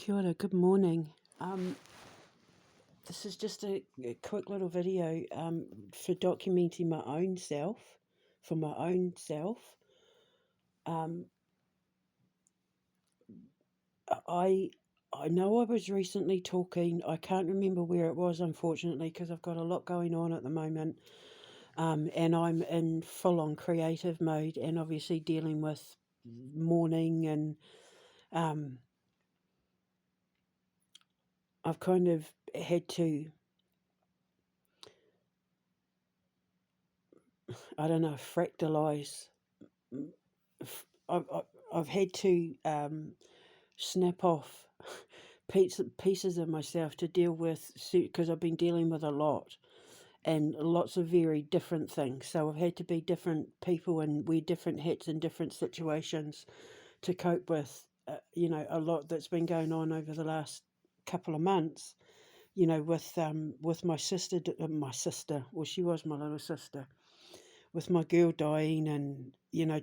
Kia ora, good morning. This is just a quick little video for documenting my own self, for my own self. I know I was recently talking, I can't remember where it was, unfortunately, because I've got a lot going on at the moment, and I'm in full-on creative mode and obviously dealing with mourning, and I've kind of had to, I don't know, fractalize. I've had to snap off pieces of myself to deal with, because I've been dealing with a lot and lots of very different things. So I've had to be different people and wear different hats in different situations to cope with, a lot that's been going on over the last couple of months. With my sister, well, she was my little sister, with my girl dying, and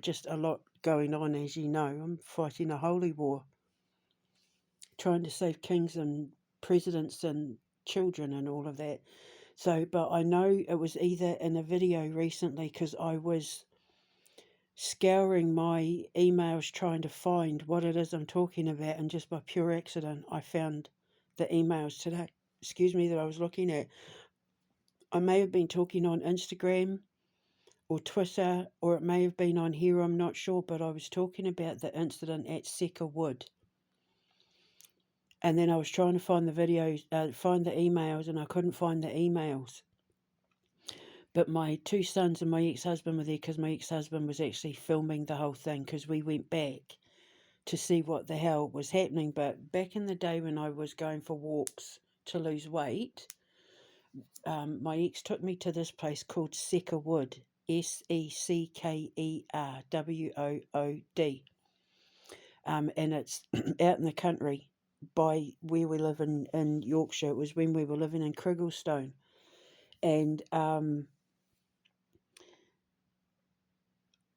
just a lot going on. As you know, I'm fighting a holy war, trying to save kings and presidents and children and all of that. So, but I know it was either in a video recently, because I was scouring my emails trying to find what it is I'm talking about, and just by pure accident I found the emails today, that I was looking at. I may have been talking on Instagram or Twitter, or it may have been on here, I'm not sure, but I was talking about the incident at Seckar Woods. And then I was trying to find the videos, find the emails, and I couldn't find the emails. But my two sons and my ex-husband were there, because my ex-husband was actually filming the whole thing, because we went back to see what the hell was happening. But back in the day when I was going for walks to lose weight, my ex took me to this place called Seckar Woods, Seckerwood, and it's out in the country by where we live in Yorkshire. It was when we were living in Crigglestone, and I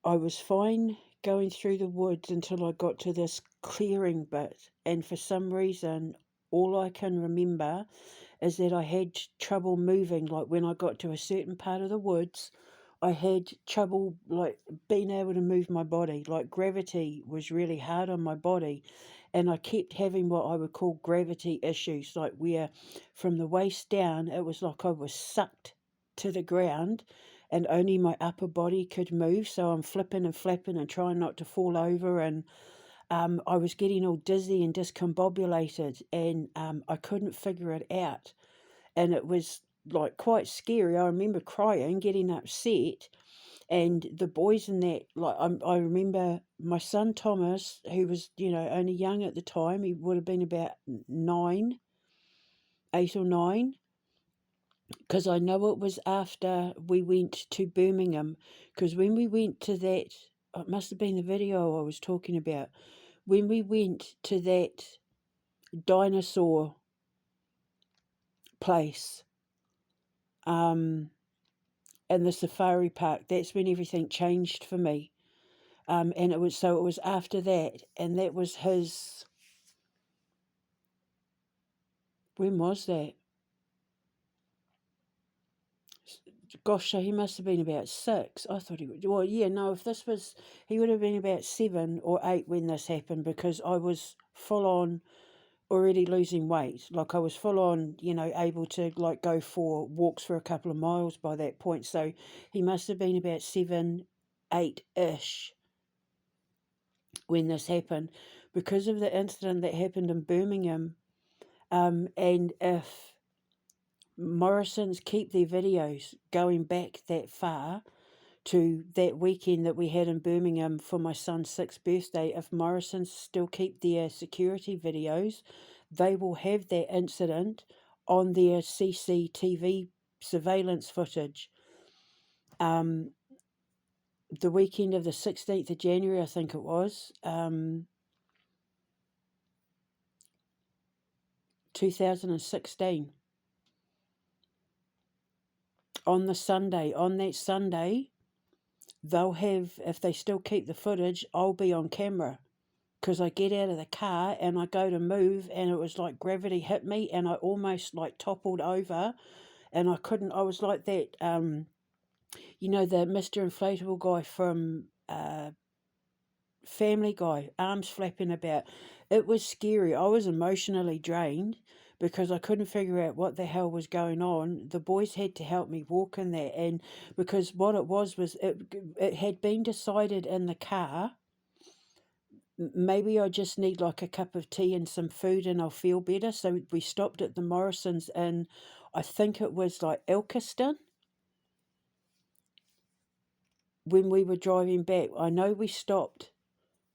was fine going through the woods until I got to this clearing bit, and for some reason all I can remember is that I had trouble moving. Like when I got to a certain part of the woods, I had trouble like being able to move my body. Like gravity was really hard on my body, and I kept having what I would call gravity issues, like where from the waist down it was like I was sucked to the ground and only my upper body could move. So I'm flipping and flapping and trying not to fall over, and I was getting all dizzy and discombobulated, and I couldn't figure it out. And it was like quite scary. I remember crying, getting upset, and the boys in that, like I remember my son Thomas, who was only young at the time. He would have been about 8 or 9, because I know it was after we went to Birmingham, because when we went to that, it must have been the video I was talking about, when we went to that dinosaur place, in the safari park, that's when everything changed for me. And it was after that, and that was his, when was that? Gosh, so he must have been about 6. I thought he would, well, yeah, no, if this was, he would have been about 7 or 8 when this happened, because I was full on already losing weight. Like I was full on, able to like go for walks for a couple of miles by that point. So he must have been about 7, 8-ish when this happened, because of the incident that happened in Birmingham. And if Morrison's keep their videos going back that far to that weekend that we had in Birmingham for my son's 6th birthday, if Morrison's still keep their security videos, they will have that incident on their CCTV surveillance footage. The weekend of the 16th of January, I think it was, 2016. On that Sunday, they'll have, if they still keep the footage, I'll be on camera because I get out of the car and I go to move, and it was like gravity hit me, and I almost like toppled over, and I was like that, the Mr. Inflatable guy from Family Guy, arms flapping about. It was scary. I was emotionally drained because I couldn't figure out what the hell was going on. The boys had to help me walk in there, and because what it was it had been decided in the car. Maybe I just need like a cup of tea and some food and I'll feel better. So we stopped at the Morrisons in, I think it was like Ilkeston. When we were driving back, I know we stopped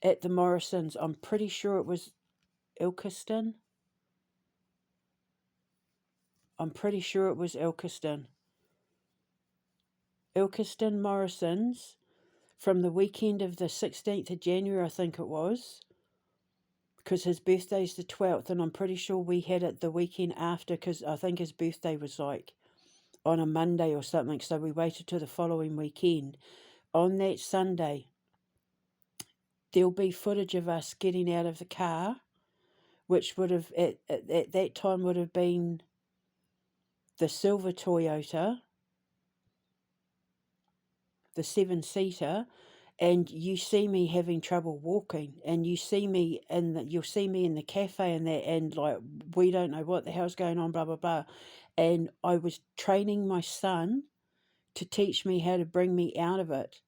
at the Morrisons. I'm pretty sure it was Ilkeston. I'm pretty sure it was Ilkeston. Ilkeston Morrisons from the weekend of the 16th of January, I think it was, because his birthday's the 12th, and I'm pretty sure we had it the weekend after, because I think his birthday was like on a Monday or something, so we waited till the following weekend. On that Sunday, there'll be footage of us getting out of the car, which would have, at that time, would have been the silver Toyota, the 7-seater, and you see me having trouble walking, and you'll see me in the cafe and that, and like, we don't know what the hell's going on, blah, blah, blah. And I was training my son to teach me how to bring me out of it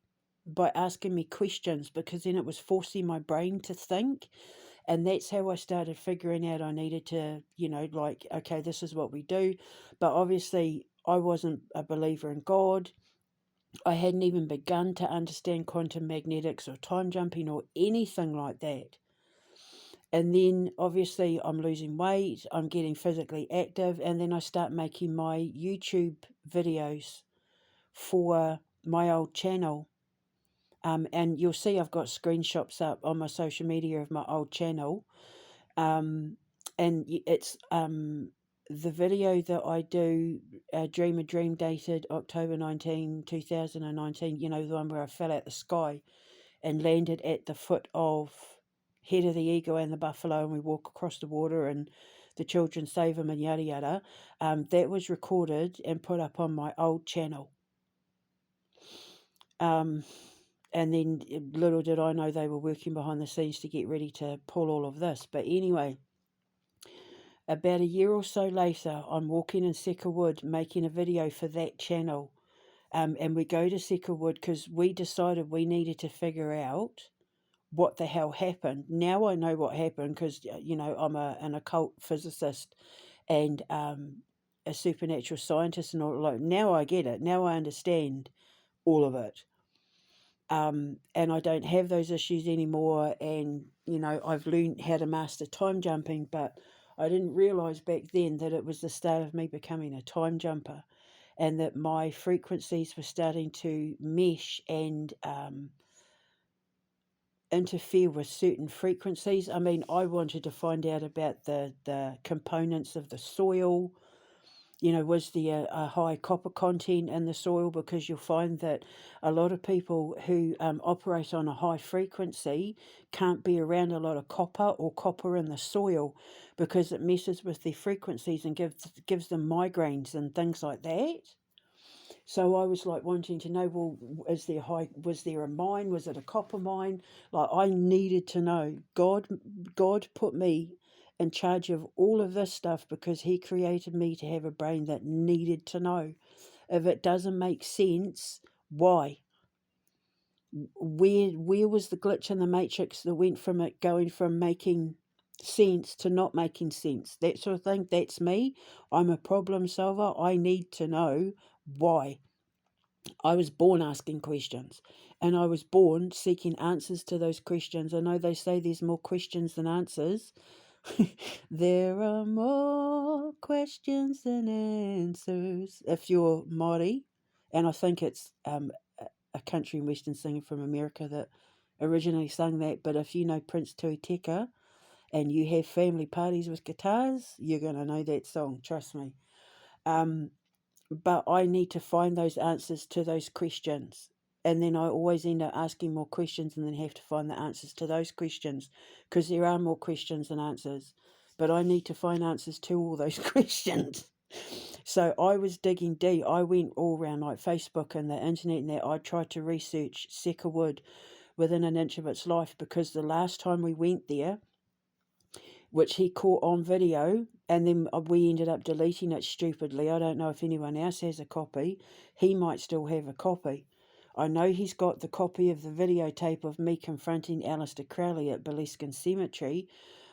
by asking me questions, because then it was forcing my brain to think. And that's how I started figuring out I needed to, like, okay, this is what we do. But obviously, I wasn't a believer in God. I hadn't even begun to understand quantum magnetics or time jumping or anything like that. And then obviously I'm losing weight, I'm getting physically active, and then I start making my YouTube videos for my old channel. And you'll see I've got screenshots up on my social media of my old channel. And it's the video that I do, Dream a Dream, dated October 19, 2019, the one where I fell out the sky and landed at the foot of Head of the Eagle and the Buffalo, and we walk across the water and the children save them and yada yada. That was recorded and put up on my old channel. And then little did I know they were working behind the scenes to get ready to pull all of this. But anyway, about a year or so later, I'm walking in Seckar Woods making a video for that channel. And we go to Seckar Woods because we decided we needed to figure out what the hell happened. Now I know what happened because, I'm an occult physicist and a supernatural scientist and all. Like, now I get it. Now I understand all of it. And I don't have those issues anymore, and I've learned how to master time jumping, but I didn't realise back then that it was the start of me becoming a time jumper, and that my frequencies were starting to mesh and interfere with certain frequencies. I mean, I wanted to find out about the components of the soil. Was there a high copper content in the soil? Because you'll find that a lot of people who operate on a high frequency can't be around a lot of copper in the soil, because it messes with their frequencies and gives them migraines and things like that. So I was like wanting to know, well, was there a mine? Was it a copper mine? Like, I needed to know. God put me in charge of all of this stuff because he created me to have a brain that needed to know. If it doesn't make sense, why? Where was the glitch in the matrix that went from it going from making sense to not making sense? That sort of thing. That's me. I'm a problem solver. I need to know why. I was born asking questions, and I was born seeking answers to those questions. I know they say there's more questions than answers. There are more questions than answers. If you're Māori, and I think it's a country and western singer from America that originally sung that, but if you know Prince Tuiteka and you have family parties with guitars, you're going to know that song, trust me. But I need to find those answers to those questions. and then I always end up asking more questions and then have to find the answers to those questions, because there are more questions than answers. But I need to find answers to all those questions. So I was digging deep. I went all around like Facebook and the internet and that. I tried to research Seckar Wood within an inch of its life, because the last time we went there, which he caught on video, and then we ended up deleting it stupidly. I don't know if anyone else has a copy. He might still have a copy. I know he's got the copy of the videotape of me confronting Alistair Crowley at Beliskin Cemetery,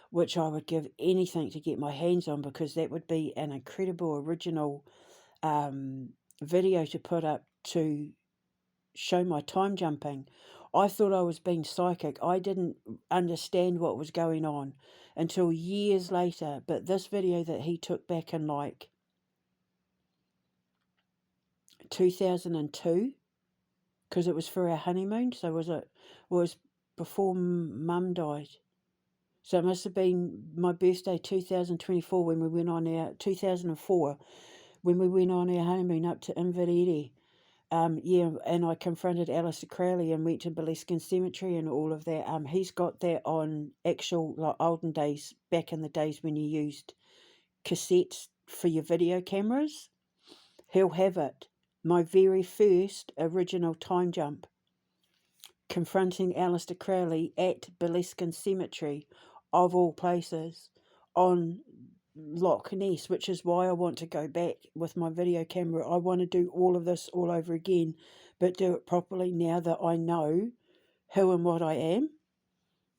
which I would give anything to get my hands on, because that would be an incredible original video to put up to show my time jumping. I thought I was being psychic. I didn't understand what was going on until years later. But this video that he took back in like 2002, because it was for our honeymoon. So was before Mum died. So it must have been my birthday 2024 when we went on our 2004 when we went on our honeymoon up to Inverary. Yeah, and I confronted Alistair Crowley and went to Beliskin Cemetery and all of that. He's got that on actual, like, olden days, back in the days when you used cassettes for your video cameras. He'll have it. My very first original time jump, confronting Alistair Crowley at Beliskin Cemetery, of all places, on Loch Ness, which is why I want to go back with my video camera. I want to do all of this all over again, but do it properly now that I know who and what I am.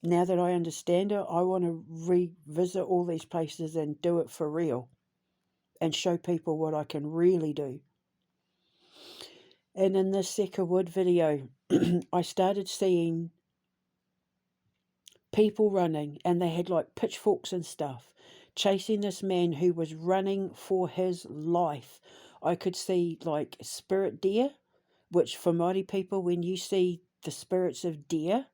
Now that I understand it, I want to revisit all these places and do it for real and show people what I can really do. And in this Seckar Wood video, I started seeing people running, and they had like pitchforks and stuff, chasing this man who was running for his life. I could see like spirit deer, which for Māori people, when you see the spirits of deer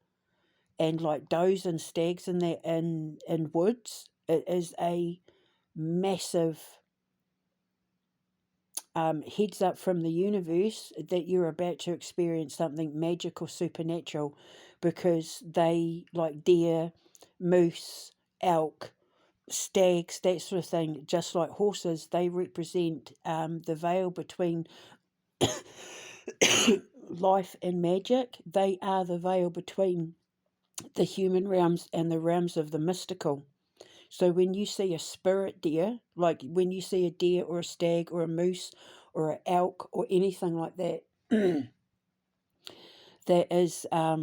and like does and stags in that in woods, it is a massive heads up from the universe that you're about to experience something magic or supernatural, because they, like deer, moose, elk, stags, that sort of thing, just like horses, they represent the veil between life and magic. They are the veil between the human realms and the realms of the mystical. So when you see a spirit deer, like when you see a deer or a stag or a moose or an elk or anything like that, that is a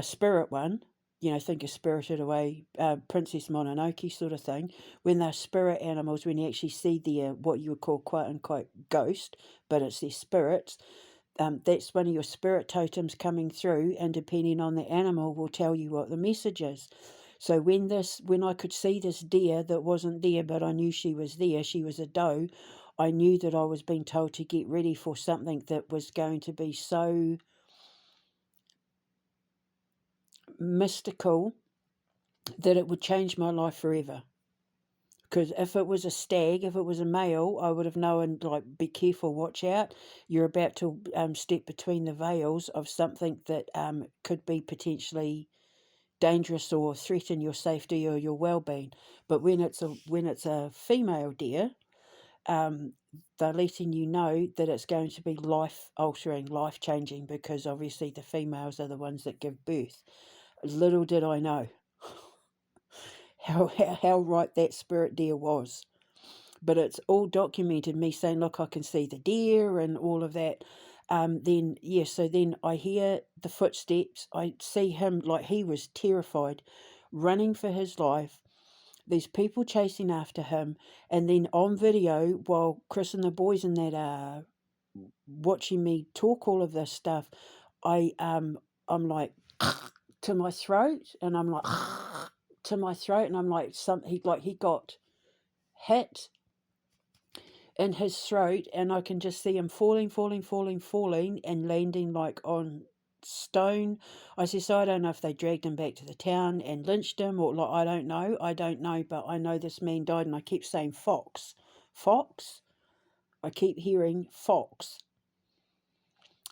spirit one, think of Spirited Away, Princess Mononoke sort of thing. When they're spirit animals, when you actually see their, what you would call quote unquote ghost, but it's their spirits, that's one of your spirit totems coming through, and depending on the animal will tell you what the message is. So when I could see this deer that wasn't there, but I knew she was there, she was a doe, I knew that I was being told to get ready for something that was going to be so mystical that it would change my life forever. Because if it was a stag, if it was a male, I would have known, like, be careful, watch out. You're about to step between the veils of something that could be potentially dangerous or threaten your safety or your well-being. But when it's a female deer, they're letting you know that it's going to be life-altering, life-changing, because obviously the females are the ones that give birth. Little did I know how right that spirit deer was. But it's all documented, me saying, look, I can see the deer and all of that. So then I hear the footsteps. I see him, like, he was terrified, running for his life. These people chasing after him. And then on video, while Chris and the boys and that are watching me talk all of this stuff, I'm like to my throat, and I'm like to my throat, and I'm like he got hit in his throat, and I can just see him falling, and landing like on stone. I said, so I don't know if they dragged him back to the town and lynched him, or like, I don't know, but I know this man died, and I keep saying fox. I keep hearing fox.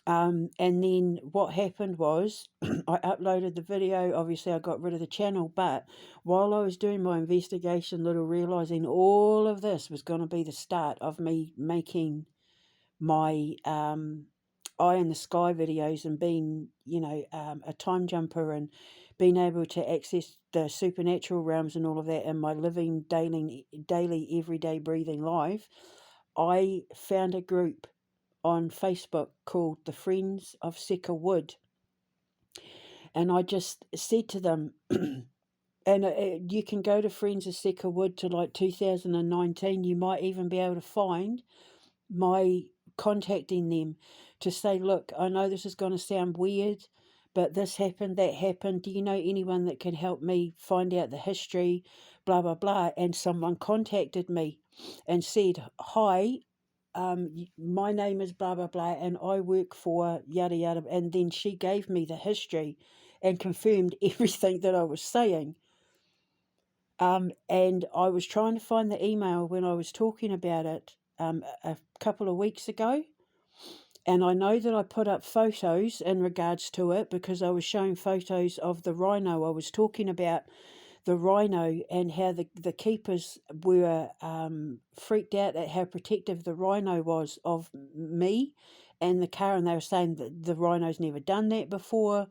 And then what happened was I uploaded the video. Obviously, I got rid of the channel, but while I was doing my investigation, little realizing all of this was going to be the start of me making my eye in the sky videos and being, a time jumper and being able to access the supernatural realms and all of that in my living daily everyday breathing life. I found a group on Facebook called the Friends of Seckar Wood, and I just said to them, and you can go to Friends of Seckar Wood to like 2019. You might even be able to find my contacting them to say, look, I know this is going to sound weird, but this happened, that happened. Do you know anyone that can help me find out the history, blah, blah, blah? And someone contacted me and said, hi, my name is blah, blah, blah, and I work for yada, yada. And then she gave me the history and confirmed everything that I was saying. And I was trying to find the email when I was talking about it a couple of weeks ago. And I know that I put up photos in regards to it because I was showing photos of the rhino. I was talking about the rhino and how the keepers were freaked out at how protective the rhino was of me and the car, and they were saying that the rhino's never done that before.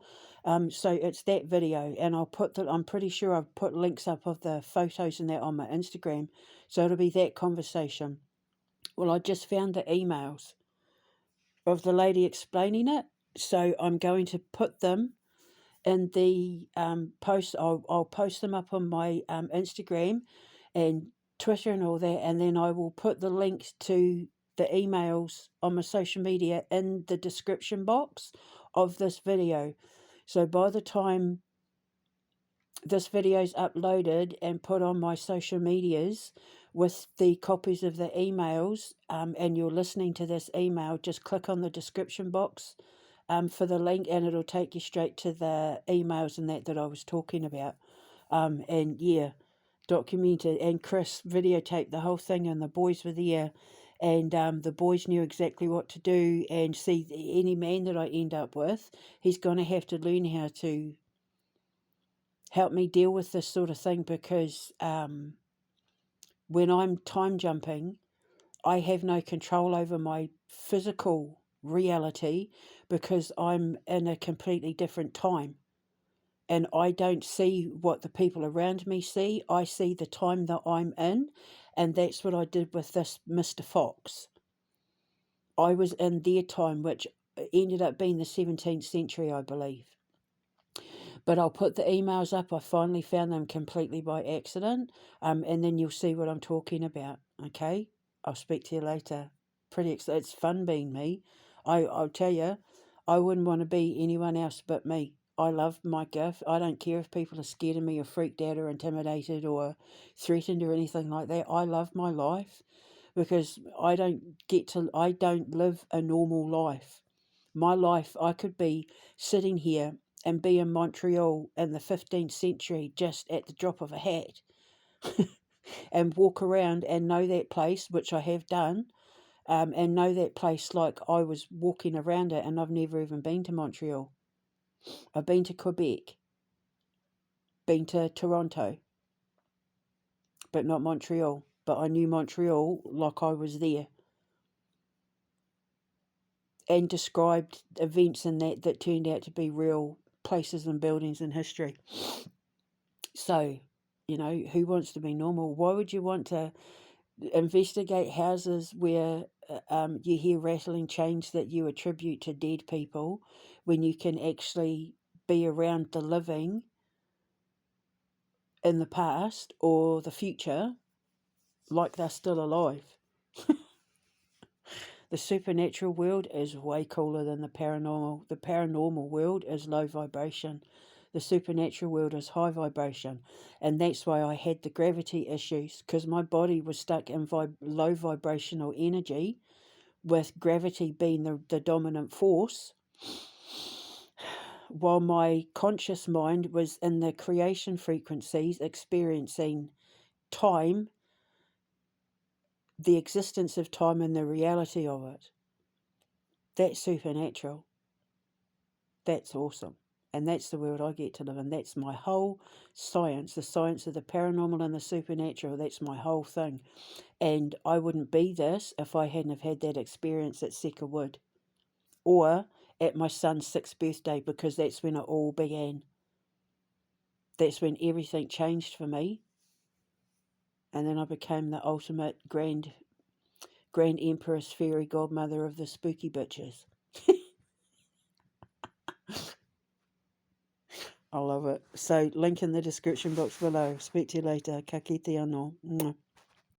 So it's that video, and I'm pretty sure I've put links up of the photos and that on my Instagram, so it'll be that conversation. Well, I just found the emails of the lady explaining it, so I'm going to put them in the post. I'll post them up on my Instagram and Twitter and all that, and then I will put the links to the emails on my social media in the description box of this video. So by the time this video is uploaded and put on my social medias with the copies of the emails, and you're listening to this email, just click on the description box for the link, and it'll take you straight to the emails and that I was talking about. And yeah, documented, and Chris videotaped the whole thing, and the boys were there, and the boys knew exactly what to do. And see, any man that I end up with, he's going to have to learn how to help me deal with this sort of thing, because when I'm time jumping, I have no control over my physical reality because I'm in a completely different time. And I don't see what the people around me see. I see the time that I'm in. And that's what I did with this Mr. Fox. I was in their time, which ended up being the 17th century, I believe. But I'll put the emails up. I finally found them completely by accident. And then you'll see what I'm talking about. Okay? I'll speak to you later. It's fun being me. I'll tell you, I wouldn't want to be anyone else but me. I love my gift. I don't care if people are scared of me or freaked out or intimidated or threatened or anything like that. I love my life because I don't live a normal life. My life, I could be sitting here and be in Montreal in the 15th century just at the drop of a hat and walk around and know that place, which I have done, and know that place like I was walking around it, and I've never even been to Montreal. I've been to Quebec, been to Toronto, but not Montreal. But I knew Montreal like I was there, and described events in that turned out to be real places and buildings in history. So, who wants to be normal? Why would you want to investigate houses where you hear rattling chains that you attribute to dead people when you can actually be around the living in the past or the future like they're still alive? The supernatural world is way cooler than the paranormal. The paranormal world is low vibration. The supernatural world is high vibration. And that's why I had the gravity issues, because my body was stuck in low vibrational energy, with gravity being the dominant force, while my conscious mind was in the creation frequencies, experiencing time, the existence of time and the reality of it. That's supernatural. That's awesome. And that's the world I get to live in. That's my whole science, the science of the paranormal and the supernatural. That's my whole thing. And I wouldn't be this if I hadn't have had that experience at Seckar Wood or at my son's 6th birthday, because that's when it all began. That's when everything changed for me. And then I became the ultimate grand empress fairy godmother of the spooky bitches. I love it. So, link in the description box below. Speak to you later. Ka kite anō. Mwah.